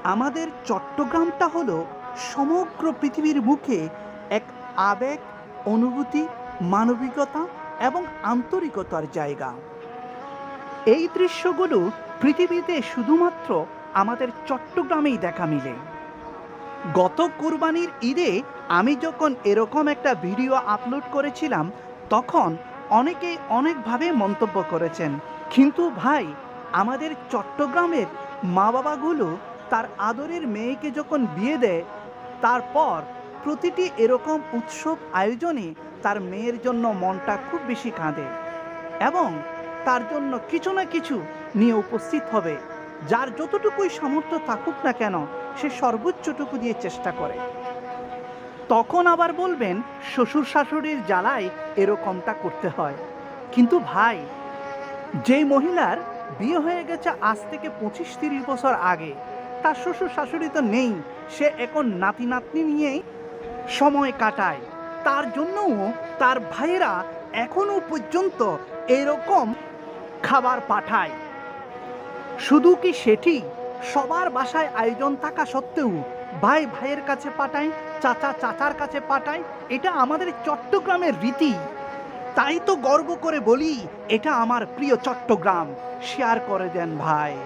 আমাদের চট্টগ্রামটা হলো সমগ্র পৃথিবীর মুখে এক আবেগ, অনুভূতি, মানবিকতা এবং আন্তরিকতার জায়গা। এই দৃশ্যগুলো পৃথিবীতে শুধুমাত্র আমাদের চট্টগ্রামেই দেখা মিলে। গত কুরবানির ঈদে আমি যখন এরকম একটা ভিডিও আপলোড করেছিলাম, তখন অনেকেই অনেকভাবে মন্তব্য করেছেন। কিন্তু ভাই, আমাদের চট্টগ্রামের মা বাবাগুলো তার আদরের মেয়েকে যখন বিয়ে দেয়, তারপর প্রতিটি এরকম উৎসব আয়োজনে তার মেয়ের জন্য মনটা খুব বেশি কাঁদে এবং তার জন্য কিছু না কিছু নিয়ে উপস্থিত হবে। যার যতটুকুই সামর্থ্য থাকুক না কেন, সে সর্বোচ্চটুকু দিয়ে চেষ্টা করে। তখন আবার বলবেন শ্বশুর শাশুড়ির জ্বালায় এরকমটা করতে হয়। কিন্তু ভাই, যেই মহিলার বিয়ে হয়ে গেছে আজ থেকে 25-30 বছর আগে, তার শ্বশুর শাশুড়ি তো নেই, সে এখন নাতি নাতনি নিয়েই সময় কাটায়। তার জন্যও তার ভাইয়েরা এখনো পর্যন্ত এরকম খাবার পাঠায়। শুধু কি সেটি, সবার বাসায় আয়োজন থাকা সত্ত্বেও ভাই ভাইয়ের কাছে পাঠায়, চাচা চাচার কাছে পাঠায়। এটা আমাদের চট্টগ্রামের রীতি। তাই তো গর্ব করে বলি, এটা আমার প্রিয় চট্টগ্রাম। শেয়ার করে দেন ভাই।